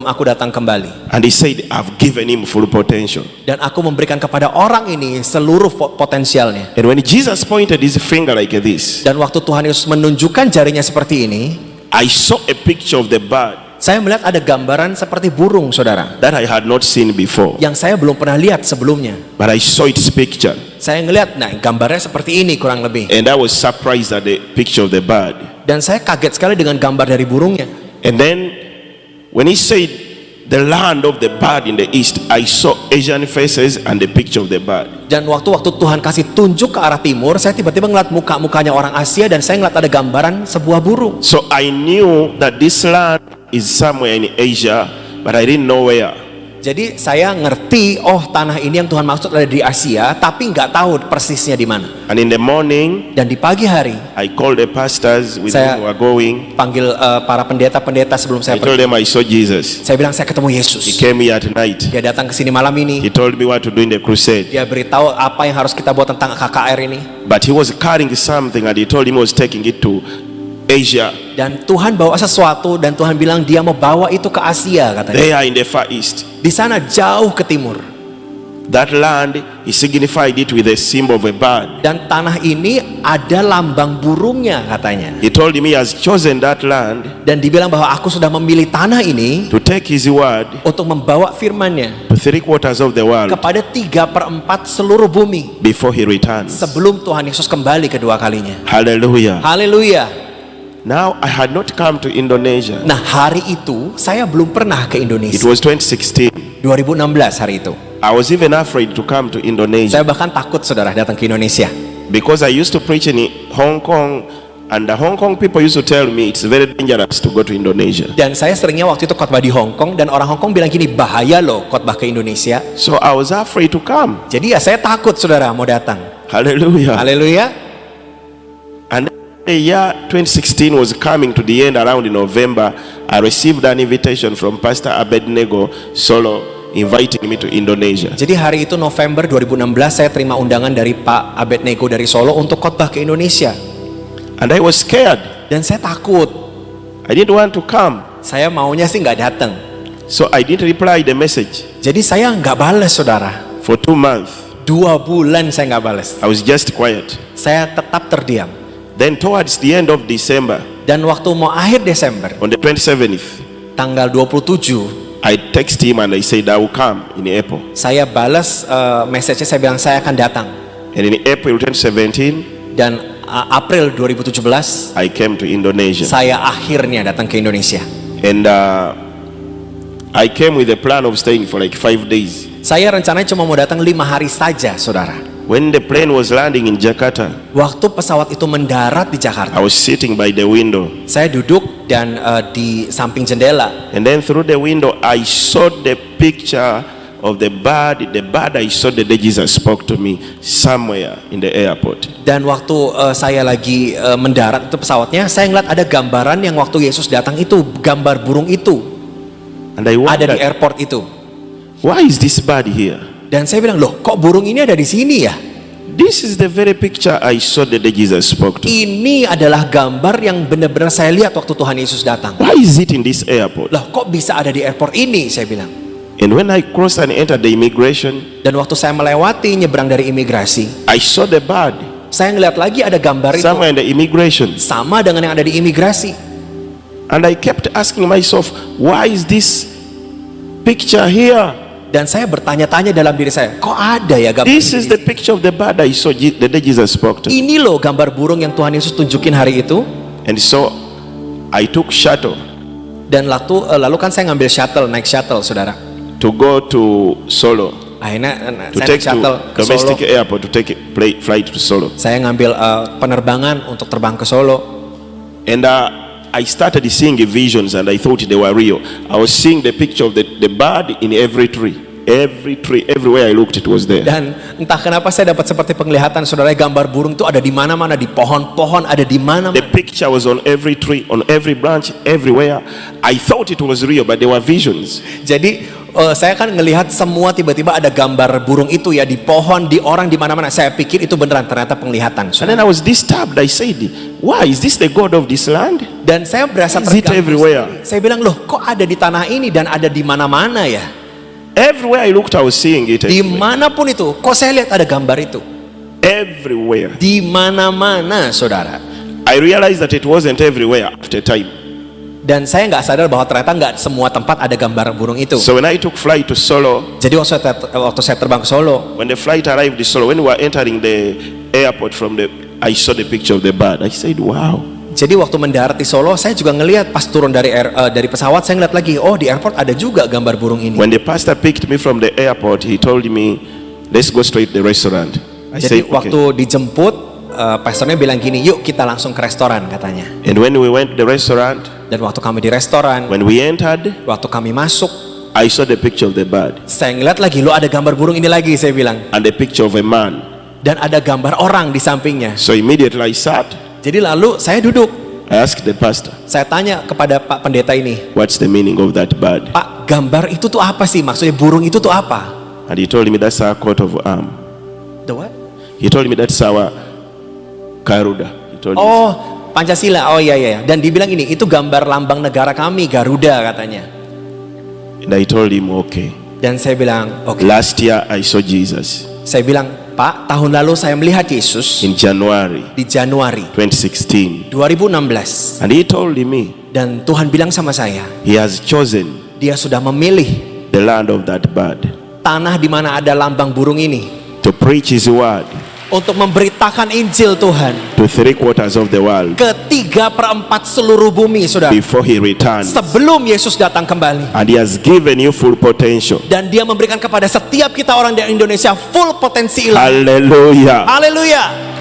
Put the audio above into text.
aku datang kembali. And he said, I've given him full potential. Dan aku memberikan kepada orang ini seluruh potensialnya. And when Jesus pointed his finger like this, Dan waktu Tuhan Yesus menunjukkan jarinya seperti ini, I saw a picture of the bird saya melihat ada gambaran seperti burung, saudara, that I had not seen before. yang saya belum pernah lihat sebelumnya. But I saw its picture. Saya ngelihat, nah gambarnya seperti ini kurang lebih. And I was surprised at the picture of the bird. Dan saya kaget sekali dengan gambar dari burungnya. And then when he said the land of the bird in the east, I saw Asian faces and the picture of the bird. Dan waktu Tuhan kasih tunjuk ke arah timur, saya tiba-tiba ngeliat muka-mukanya orang Asia dan saya ngeliat ada gambaran sebuah burung. So I knew that this land is somewhere in Asia, but I didn't know where. Jadi saya ngerti, oh tanah ini yang Tuhan maksud ada di Asia, tapi nggak tahu persisnya di mana. And in the morning, Dan di pagi hari, I called the pastors with Saya- whom we were going. panggil para pendeta-pendeta sebelum I saya told pergi. them I saw Jesus. Saya bilang saya ketemu He Yesus. came here at night. Dia datang ke sini malam He ini. told me what to do in the crusade. Dia beritahu apa yang harus kita buat tentang KKR ini. But he was carrying something and he told him he was taking it to Asia. Dan Tuhan bawa sesuatu dan Tuhan bilang dia mau bawa itu ke Asia katanya. They are in the Far East. Di sana jauh ke timur. That land, he signified it with a symbol of a bird. Dan tanah ini ada lambang burungnya katanya. He told him he has chosen that land Dan dibilang bahwa aku sudah memilih tanah ini to take his word untuk membawa firman-Nya to 3/4 of the world kepada 3/4 seluruh bumi before he returns. sebelum Tuhan Yesus kembali kedua kalinya. Hallelujah. Haleluya. Now I had not come to Indonesia. Nah, hari itu saya belum pernah ke It Indonesia. was 2016. 2016 hari itu. I was even afraid to come to Indonesia Saya bahkan takut, saudara, datang ke Indonesia. because I used to preach in Hong Kong, and the Hong Kong people used to tell me it's very dangerous to go to Indonesia. Dan saya seringnya waktu itu khotbah di Hong Kong dan orang Hong Kong bilang gini, bahaya loh khotbah ke Indonesia. So I was afraid to come. Jadi ya saya takut, saudara, mau datang. Hallelujah. Haleluya. And the year 2016 was coming to the end around in November. I received an invitation from Pastor Abednego Solo inviting me to Indonesia. Jadi hari itu November 2016 saya terima undangan dari Pak Abednego dari Solo untuk khotbah ke Indonesia. And I was scared. Dan saya takut. I didn't want to come. Saya maunya sih nggak datang. So I didn't reply the message Jadi saya nggak balas, saudara. for 2 months. 2 bulan saya nggak balas. I was just quiet. Saya tetap terdiam. Then towards the end of December, Dan waktu mau akhir Desember, on the 27th, tanggal 27, I text him and I said I will come in April. saya balas message-nya, saya bilang saya akan datang. And in April 2017, Dan April 2017, I came to Indonesia. saya akhirnya datang ke Indonesia. And I came with a plan of staying for like 5 days. Saya rencananya cuma mau datang 5 hari saja, saudara. When the plane was landing in Jakarta, Waktu pesawat itu mendarat di I Jakarta, was sitting by the window. saya duduk dan di samping jendela. And then through the window, I saw the picture of the bird. The bird I saw the day Jesus spoke to me somewhere in the airport. Dan waktu saya lagi mendarat itu pesawatnya, saya ngeliat ada gambaran yang waktu Yesus datang itu, gambar burung itu And I ada wondered, di airport itu. why is this bird here? Dan saya bilang, loh kok burung ini ada di sini ya? This is the very picture I saw the day Jesus spoke to me. Ini adalah gambar yang benar-benar saya lihat waktu Tuhan Yesus datang. Why is it in this airport? Loh kok bisa ada di airport ini, saya bilang. And when I crossed and entered the immigration, Dan waktu saya melewati nyebrang dari imigrasi, I saw the bird saya ngeliat lagi ada gambar itu somewhere in the immigration. sama dengan yang ada di imigrasi. And I kept asking myself, why is this picture here? Dan saya bertanya-tanya dalam diri saya, kok ada ya gambar This ini is di the sini? picture of the bird I saw the day Jesus spoke to me. Ini loh gambar burung yang Tuhan Yesus tunjukin hari itu. And so I took shuttle Dan lalu kan saya ngambil shuttle, naik shuttle, saudara. to go to Solo, Akhirnya to saya naik take shuttle to ke Solo. domestic airport to take a flight to Solo. Saya ngambil penerbangan untuk terbang ke Solo. And I started seeing visions and I thought they were real. I was seeing the picture of the bird in every tree. Every tree, everywhere I looked, it was there. Dan entah kenapa saya dapat seperti penglihatan, saudara, gambar burung itu ada di mana-mana, di pohon-pohon, ada di The mana-mana. picture was on every tree, on every branch, everywhere. I thought it was real, but they were visions. Jadi saya kan ngelihat semua tiba-tiba ada gambar burung itu ya di pohon, di orang, di mana-mana. Saya pikir itu beneran, ternyata penglihatan. And then I was disturbed. I said, why is this the God of this land? Dan saya berasa Is it terganggu everywhere? sendiri. Saya bilang, loh kok ada di tanah ini dan ada di mana-mana ya? Everywhere I looked, I was seeing it. Dimanapun itu, kok saya lihat ada gambar itu? Everywhere. Di mana-mana, saudara. I realized that it wasn't everywhere after time. Dan saya nggak sadar bahwa ternyata nggak semua tempat ada gambar burung itu. So when I took flight to Solo, Jadi waktu saya terbang ke Solo, when the flight arrived in Solo, when we were entering the airport I saw the picture of the bird. I said, wow. jadi waktu mendarat di Solo, saya juga ngelihat pas turun dari pesawat, saya ngeliat lagi, oh di airport ada juga gambar burung ini. When the pastor picked me from the airport, he told me, let's go straight to the restaurant. I Jadi said, waktu okay. dijemput, pastornya bilang gini, yuk kita langsung ke restoran katanya. And when we went to the restaurant, Dan waktu kami di restoran, when we entered, waktu kami masuk, I saw the picture of the bird saya ngeliat lagi, lo ada gambar burung ini lagi, saya bilang. and the picture of a man. Dan ada gambar orang di sampingnya. So immediately I sat. Jadi lalu saya duduk, I asked the pastor, saya tanya kepada Pak Pendeta ini, what's the meaning of that bird? Pak, gambar itu tuh apa sih? Maksudnya burung itu tuh apa? And he told me that's our coat of arm. The what? He told me that's our Garuda. He told me. Oh, Pancasila. Oh iya iya. Dan dibilang ini, itu gambar lambang negara kami, Garuda katanya. And I told him, okay. Dan saya bilang, oke. Last year I saw Jesus Saya bilang, Pak, tahun lalu saya melihat Yesus in January di Januari 2016. 2016. And he told me Dan Tuhan bilang sama saya, he has chosen Dia sudah memilih the land of that bird tanah di mana ada lambang burung ini to preach his word untuk memberitakan Injil Tuhan to 3/4 of the world ke 3/4 seluruh bumi, saudara. before he returns. Sebelum Yesus datang kembali. And he has given you full potential. Dan Dia memberikan kepada setiap kita orang di Indonesia full potensi ilahi. Hallelujah. Haleluya.